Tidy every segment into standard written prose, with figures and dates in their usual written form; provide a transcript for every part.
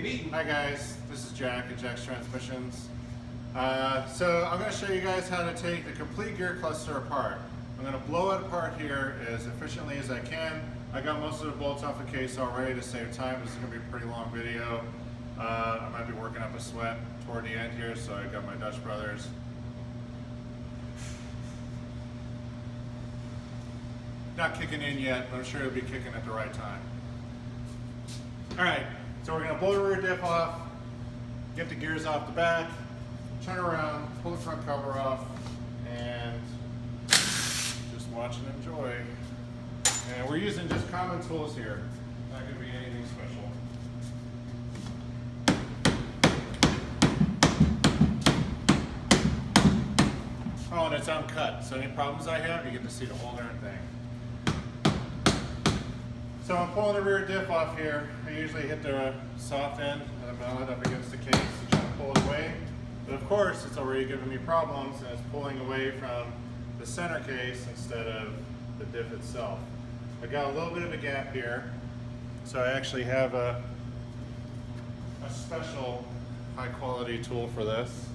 baby. Hi guys, this is Jack at Jack's Transmissions. So I'm going to show you guys how to take the complete gear cluster apart. I'm going to blow it apart here as efficiently as I can. I got most of the bolts off the case already to save time. This is going to be a pretty long video. I might be working up a sweat toward the end here, so I got my Dutch brothers. Not kicking in yet, but I'm sure it'll be kicking at the right time. Alright, so we're going to blow the rear diff off, get the gears off the back, turn around, pull the front cover off, and just watch and enjoy. And we're using just common tools here, not going to be anything special. Oh, and it's uncut, so any problems I have, you get to see the whole darn thing. So I'm pulling the rear diff off here. I usually hit the soft end of the mallet up against the case to try to pull it away. But of course, it's already giving me problems and it's pulling away from the center case instead of the diff itself. I got a little bit of a gap here, so I actually have a special high quality tool for this.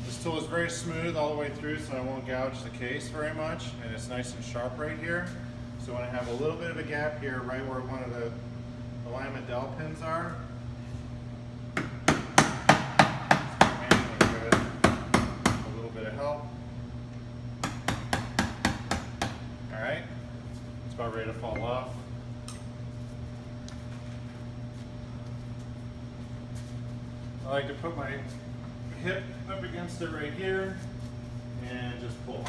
This tool is very smooth all the way through, so I won't gouge the case very much, and it's nice and sharp right here. So when I have a little bit of a gap here, right where one of the alignment dowel pins are, a little bit of help. All right, it's about ready to fall off. I like to put my hip up against it right here and just pull.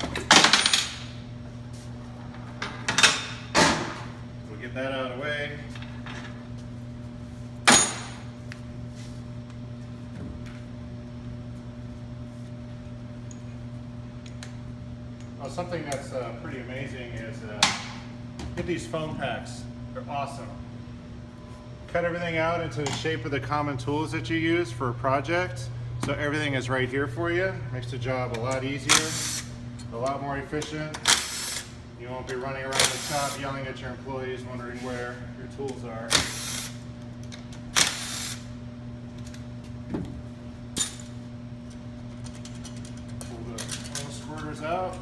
Get that out of the way. Oh, something that's pretty amazing is get these foam packs. They're awesome. Cut everything out into the shape of the common tools that you use for a project. So everything is right here for you. Makes the job a lot easier, a lot more efficient. You won't be running around the shop yelling at your employees, wondering where your tools are. Pull the oil squirters out.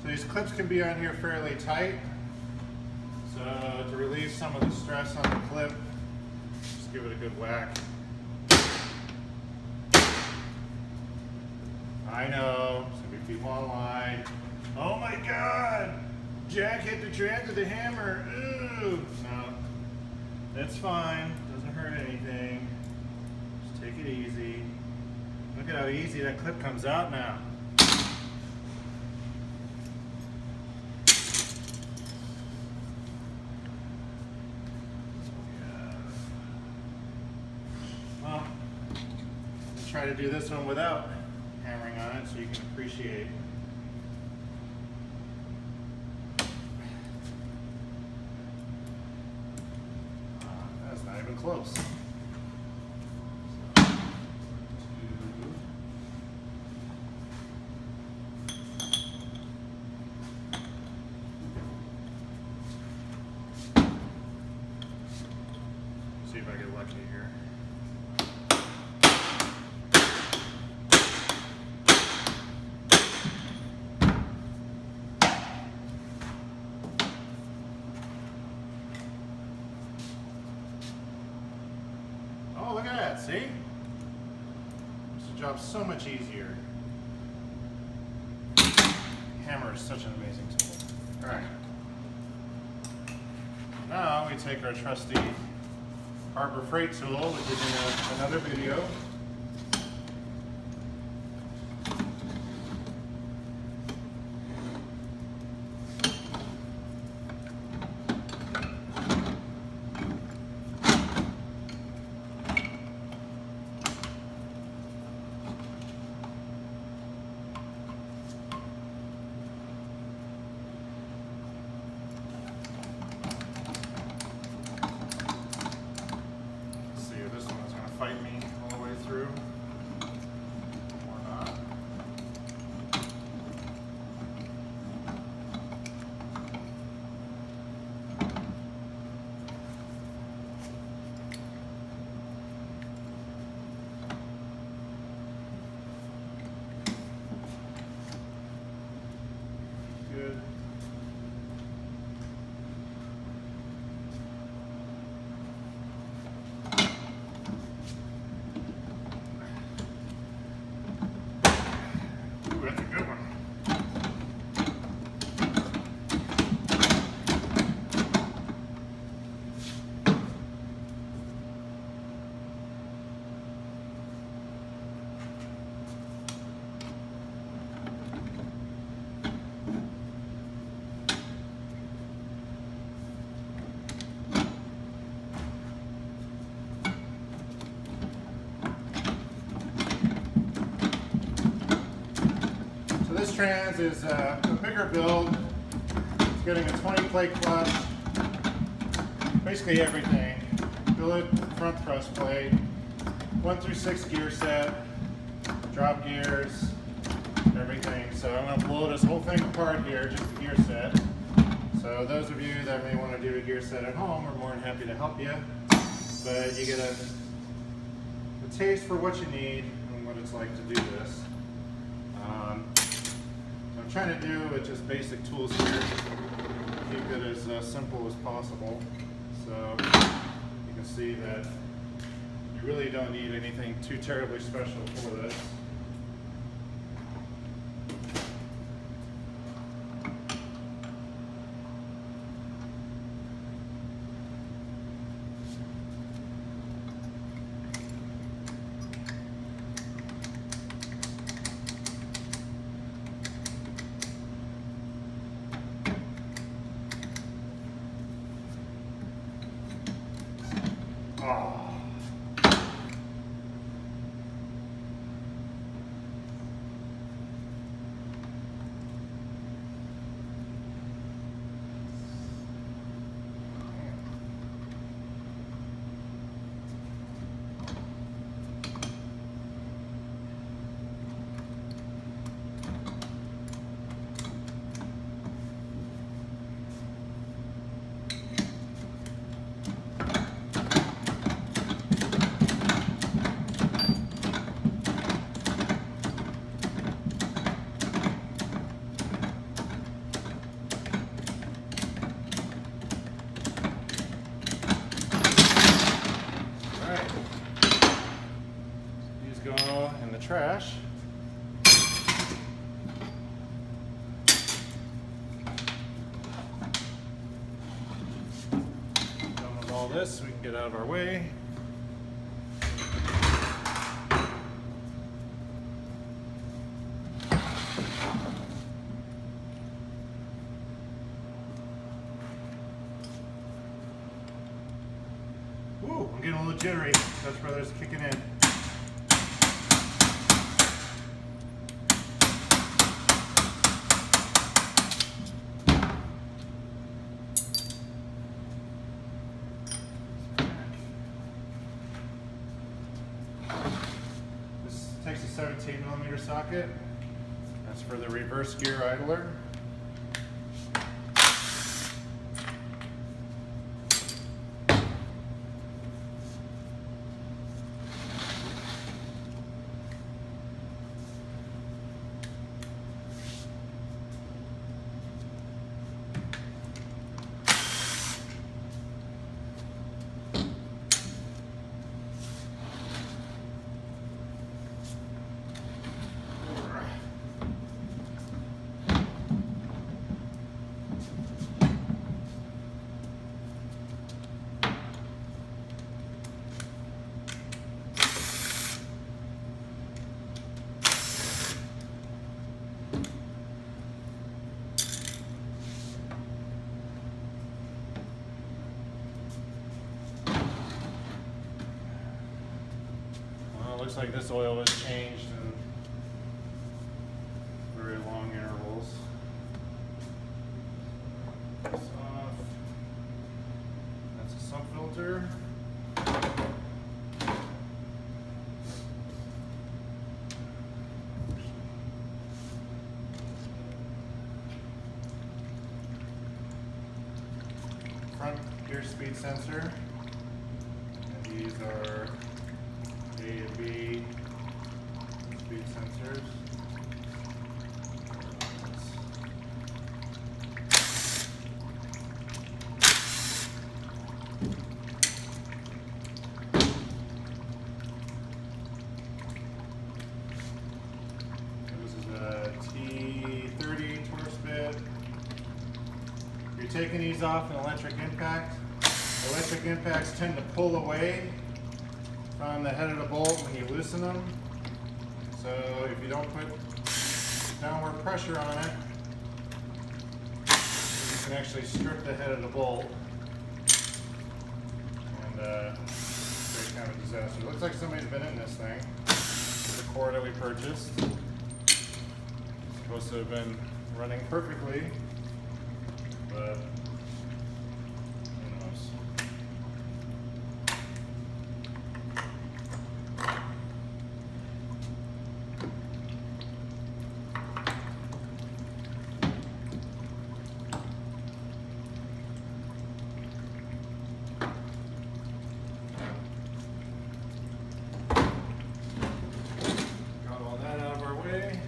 So these clips can be on here fairly tight. So to relieve some of the stress on the clip, just give it a good whack. I know, there's gonna be people online. Oh my God, Jack hit the trans with a hammer. Ooh. No, that's fine, doesn't hurt anything. Just take it easy. Look at how easy that clip comes out now. Try to do this one without hammering on it so you can appreciate. That's not even close. See if I get lucky here. Oh, look at that, see? Makes the job so much easier. Hammer is such an amazing tool. All right. Now we take our trusty Harbor Freight tool, which is in another video. fight me all the way through or not. Good. Ooh, that's a good one. This trans is a bigger build. It's getting a 20 plate clutch, basically everything. Billet front thrust plate, 1 through 6 gear set, drop gears, everything. So I'm going to blow this whole thing apart here, just the gear set. So those of you that may want to do a gear set at home, we're more than happy to help you. But you get a taste for what you need and what it's like to do this. I'm trying to do with just basic tools here, keep it as simple as possible. So you can see that you really don't need anything too terribly special for this. Oh. Go in the trash. Done with all this, we can get out of our way. Ooh, I'm getting a little jittery. Dutch Brothers kicking in. Takes a 17mm socket. That's for the reverse gear idler. Looks like this oil was changed in very long intervals. This off. That's a sump filter. speed sensor. And these are A and B speed sensors. T30 Torx bit. You're taking these off an electric impact. Electric impacts tend to pull away from the head of the bolt when you loosen them. So if you don't put downward pressure on it, you can actually strip the head of the bolt and create kind of a disaster. It looks like somebody's been in this thing. This is the core that we purchased. Supposed to have been running perfectly, but who knows. Got all that out of our way.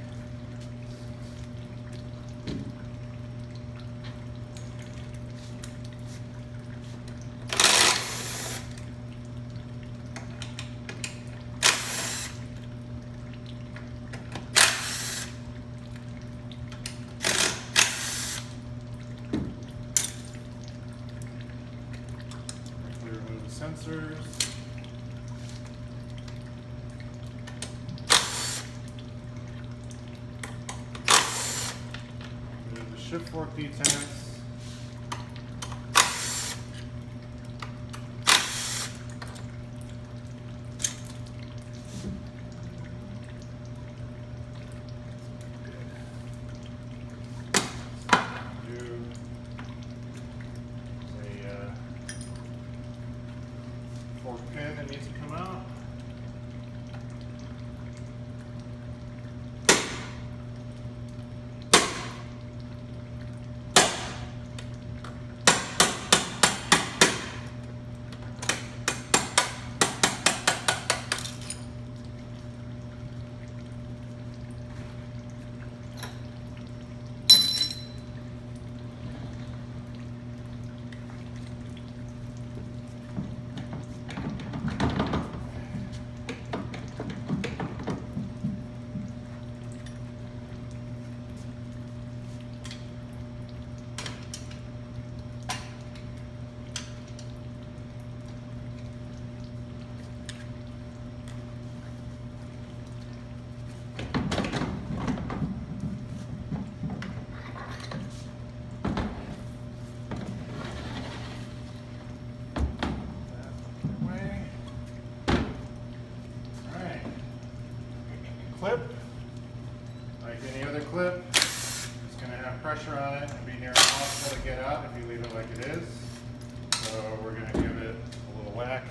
Remove the sensors. Remove the shift fork detents. Fork pin that needs to come out. Clip, like any other clip, it's going to have pressure on it and be near impossible to get out if you leave it like it is. So we're going to give it a little whack.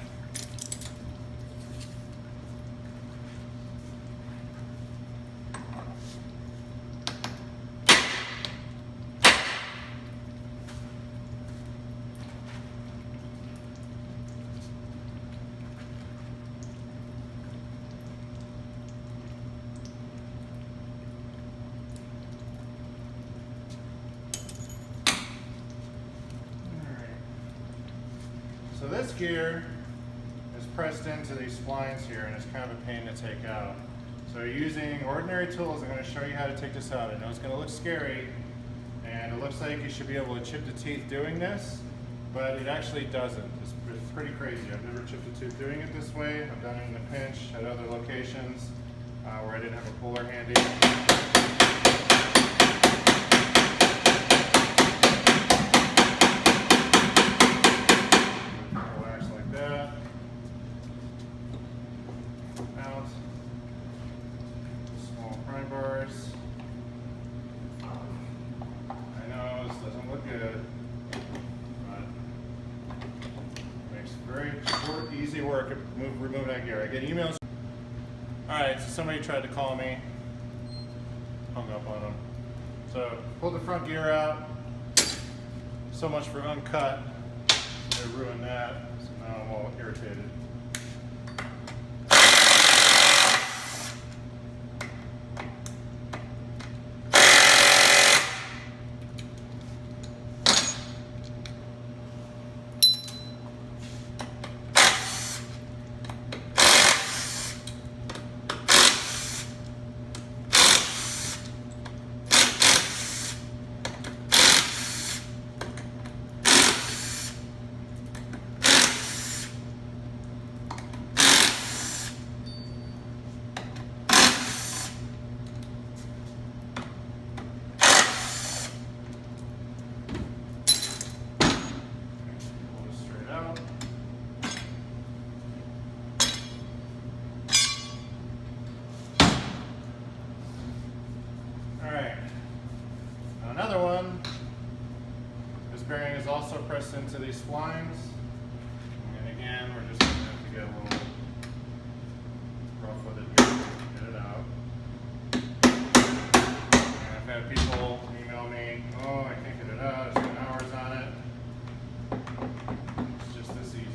So this gear is pressed into these splines here, and it's kind of a pain to take out. So using ordinary tools, I'm going to show you how to take this out. I know it's going to look scary, and it looks like you should be able to chip the teeth doing this, but it actually doesn't. It's pretty crazy. I've never chipped a tooth doing it this way. I've done it in a pinch at other locations where I didn't have a puller handy. Bars. I know this doesn't look good, but it makes very short, easy work of removing that gear. I get emails. Alright, so somebody tried to call me, hung up on them. So pulled the front gear out. So much for uncut. There I ruined that, so now I'm all irritated. Another one, this bearing is also pressed into these splines, and again we're just going to have to get a little rough with it here to get it out. And I've had people email me, oh, I can't get it out, I spent hours on it. It's just this easy.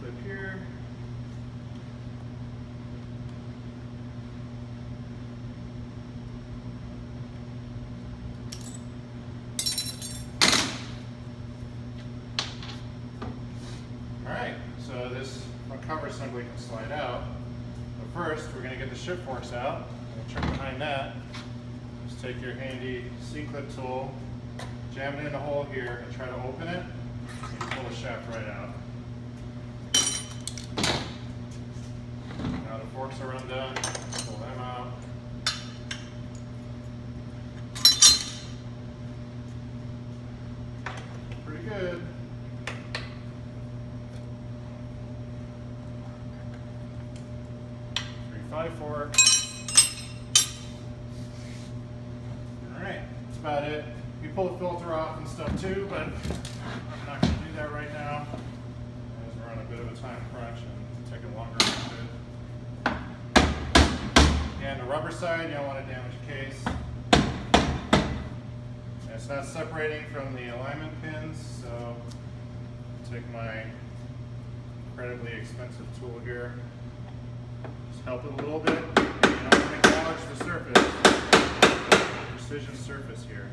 Clip here. Alright, so this front cover assembly can slide out. But first, we're going to get the shift forks out. And check behind that. Just take your handy C-clip tool, jam it in the hole here, and try to open it, and pull the shaft right out. Now the forks are undone, pull them out. Pretty good. R35 fork. Alright, that's about it. You pull the filter off and stuff too, but I'm not going to do that right now, as we're on a bit of a time crunch and taking longer than it should. And the rubber side, you don't want to damage the case. And it's not separating from the alignment pins, so I'll take my incredibly expensive tool here. Just help it a little bit. You don't want to gouge the surface. Precision surface here.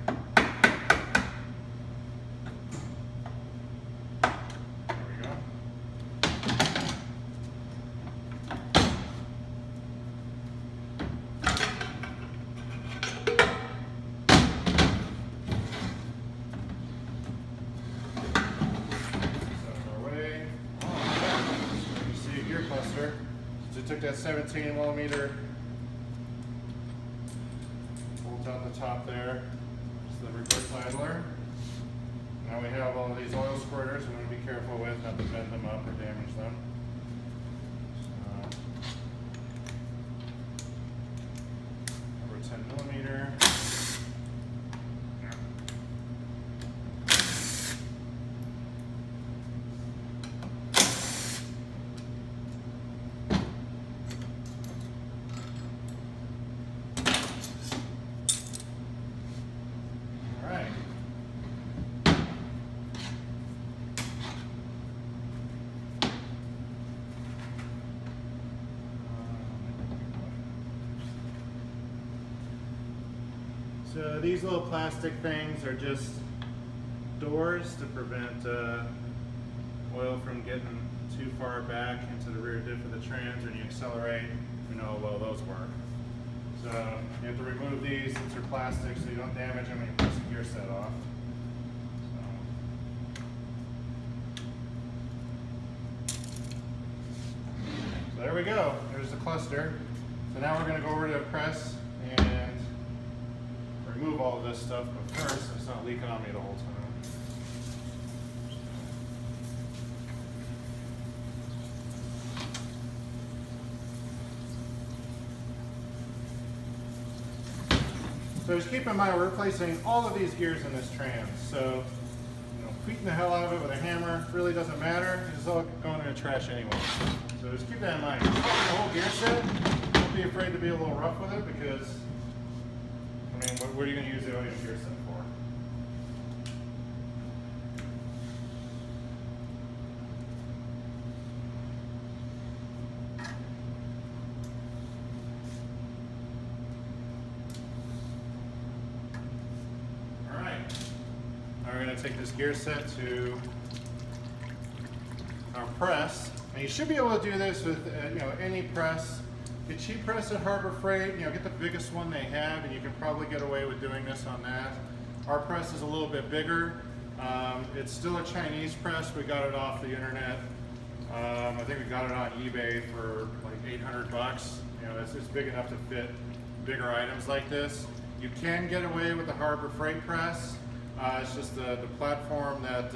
Took that 17 millimeter, pulled out the top there, just the reverse idler. Now we have all of these oil squirters I'm going to be careful with, not to bend them up or damage them. Number 10 millimeter. So these little plastic things are just doors to prevent oil from getting too far back into the rear diff of the trans. When you accelerate, you know how well those work. So you have to remove these since they're plastic so you don't damage them when you press the gear set off. So there we go. There's the cluster. So now we're going to go over to the press and remove all of this stuff, but first, it's not leaking on me the whole time. So just keep in mind, we're replacing all of these gears in this trans. So, beating the hell out of it with a hammer really doesn't matter. It's all going in the trash anyway. So just keep that in mind. The whole gear set, don't be afraid to be a little rough with it because, I mean, what are you going to use the OEM gear set for? We're going to take this gear set to our press, and you should be able to do this with any press. Get cheap press at Harbor Freight, get the biggest one they have, and you can probably get away with doing this on that. Our press is a little bit bigger. It's still a Chinese press. We got it off the internet. I think we got it on eBay for like 800 bucks. It's big enough to fit bigger items like this. You can get away with the Harbor Freight press. It's just the platform that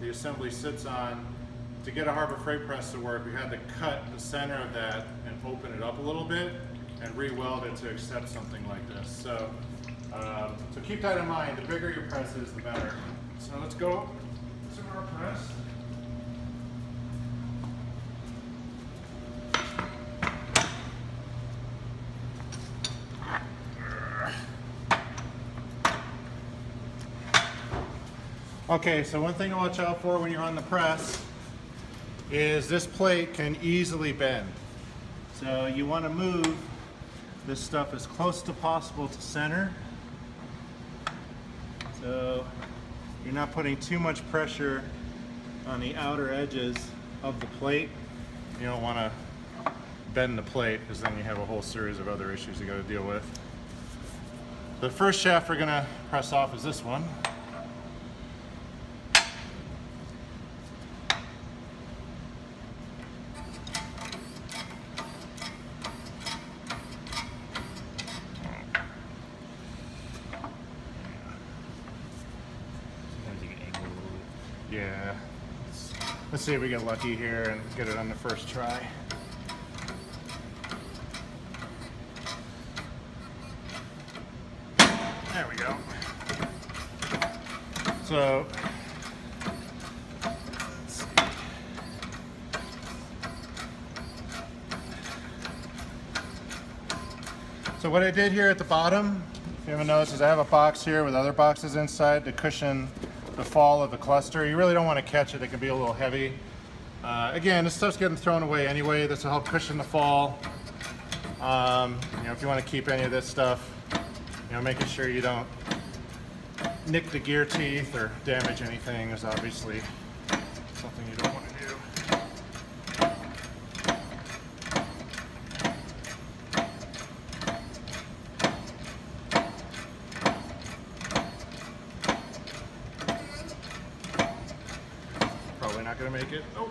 the assembly sits on. To get a Harbor Freight press to work, we had to cut the center of that and open it up a little bit and re-weld it to accept something like this. So, so keep that in mind. The bigger your press is, the better. So let's go to our press. Okay, so one thing to watch out for when you're on the press is this plate can easily bend. So you want to move this stuff as close to possible to center. So you're not putting too much pressure on the outer edges of the plate. You don't want to bend the plate because then you have a whole series of other issues you got to deal with. The first shaft we're going to press off is this one. Yeah, let's see if we get lucky here and get it on the first try. There we go. So, let's see. So what I did here at the bottom, if you haven't noticed, is I have a box here with other boxes inside to cushion the fall of the cluster. You really don't want to catch it. It can be a little heavy. Again, this stuff's getting thrown away anyway. This will help cushion the fall. If you want to keep any of this stuff, making sure you don't nick the gear teeth or damage anything is obviously something you don't want to do. Probably not going to make it. Oh.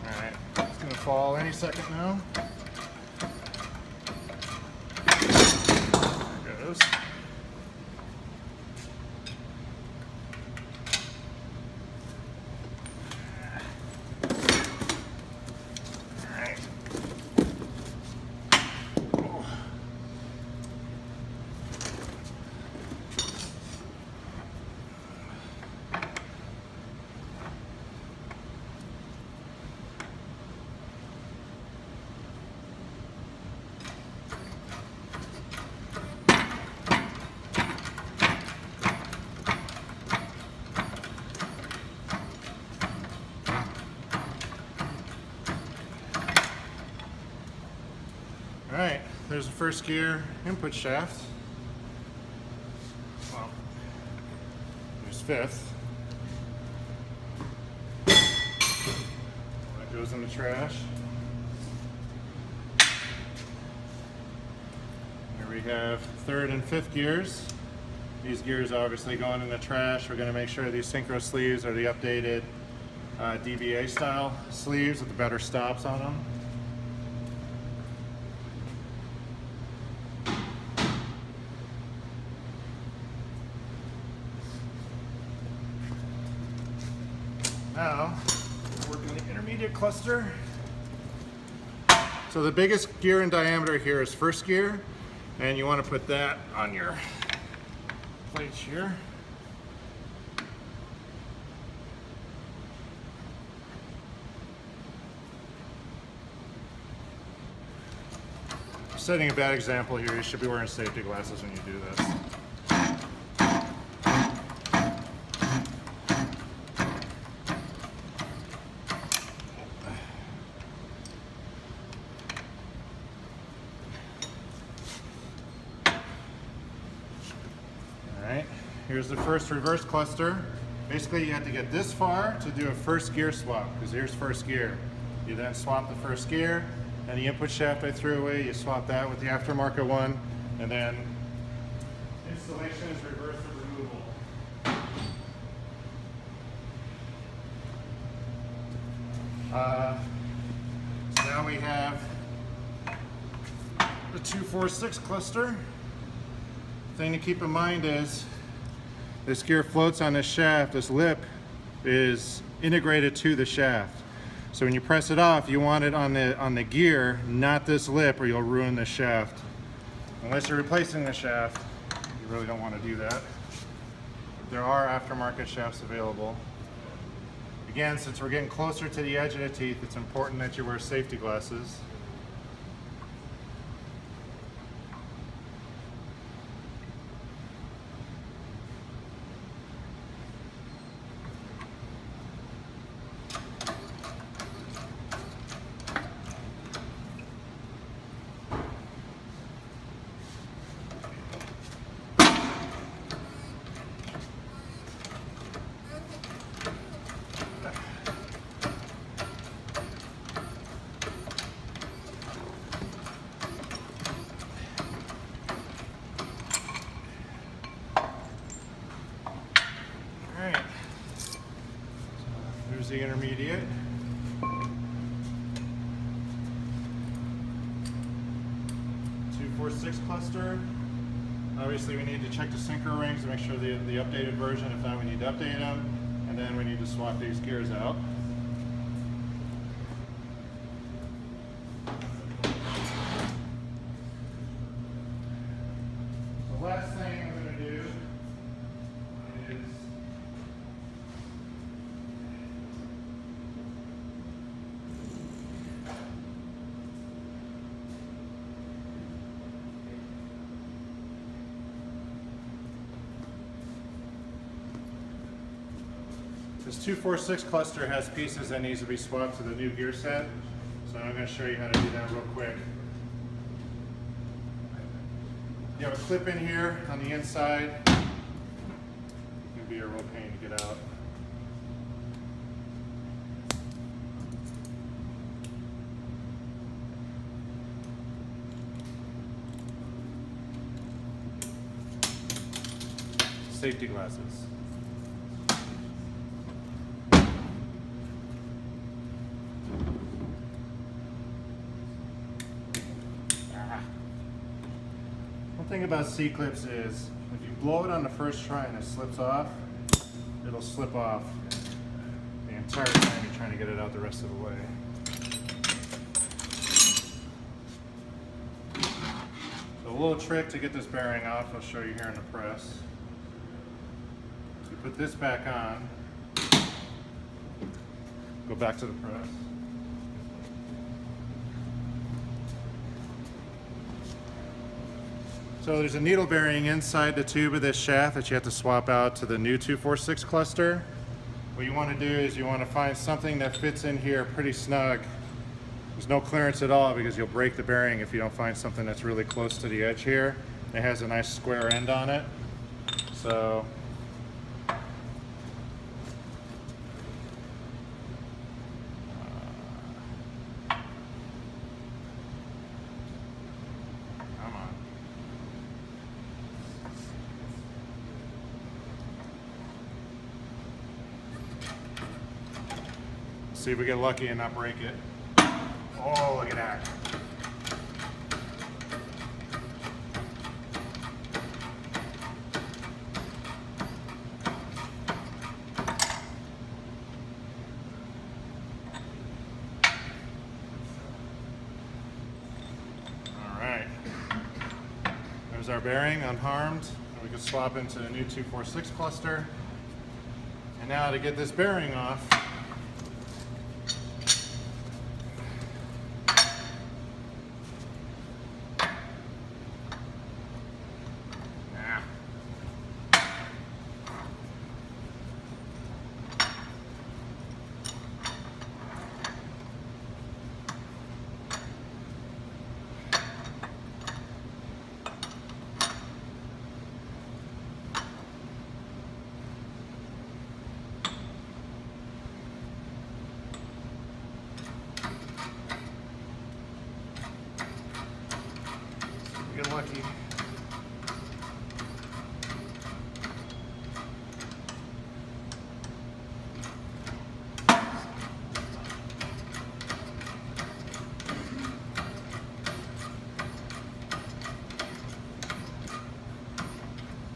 Alright, it's going to fall any second now. There it goes. Alright, there's the first gear input shaft. Well, there's fifth. That goes in the trash. Here we have third and fifth gears. These gears obviously going in the trash. We're going to make sure these synchro sleeves are the updated DBA style sleeves with the better stops on them. Now, we're working the intermediate cluster. So the biggest gear in diameter here is first gear, and you want to put that on your plates here. Setting a bad example here, you should be wearing safety glasses when you do this. Alright, here's the first reverse cluster. Basically you have to get this far to do a first gear swap, because here's first gear. You then swap the first gear, and the input shaft I threw away, you swap that with the aftermarket one, and then installation is reverse or removal. So now we have the 246 cluster. Thing to keep in mind is this gear floats on this shaft. This lip is integrated to the shaft. So when you press it off, you want it on the gear, not this lip, or you'll ruin the shaft. Unless you're replacing the shaft, you really don't want to do that. There are aftermarket shafts available. Again, since we're getting closer to the edge of the teeth, it's important that you wear safety glasses. There's the intermediate. .246 cluster. Obviously we need to check the synchro rings to make sure the updated version. If not, we need to update them. And then we need to swap these gears out. The last thing I'm going to do is this 246 cluster has pieces that needs to be swapped to the new gear set. So I'm going to show you how to do that real quick. You have a clip in here on the inside. It can be a real pain to get out. Safety glasses. One thing about C-clips is if you blow it on the first try and it slips off, it'll slip off the entire time you're trying to get it out the rest of the way. So a little trick to get this bearing off, I'll show you here in the press. So you put this back on, go back to the press. So there's a needle bearing inside the tube of this shaft that you have to swap out to the new 246 cluster. What you want to do is you want to find something that fits in here pretty snug. There's no clearance at all because you'll break the bearing if you don't find something that's really close to the edge here. It has a nice square end on it. So see if we get lucky and not break it. Oh, look at that. bearing unharmed. And we can swap into the new 246 cluster. And now to get this bearing off, get lucky.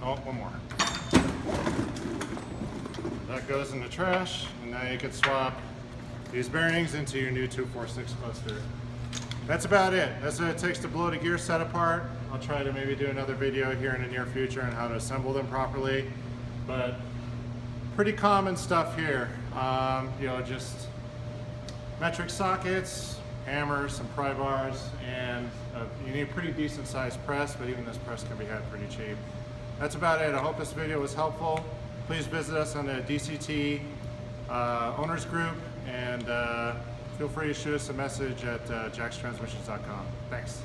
Oh, one more. That goes in the trash, and now you can swap these bearings into your new 246 cluster. That's about it. That's what it takes to blow the gear set apart. I'll try to maybe do another video here in the near future on how to assemble them properly. But pretty common stuff here. You know, just metric sockets, hammers, some pry bars, and you need a pretty decent sized press, but even this press can be had pretty cheap. That's about it. I hope this video was helpful. Please visit us on the DCT owners group, and feel free to shoot us a message at jackstransmissions.com. Thanks.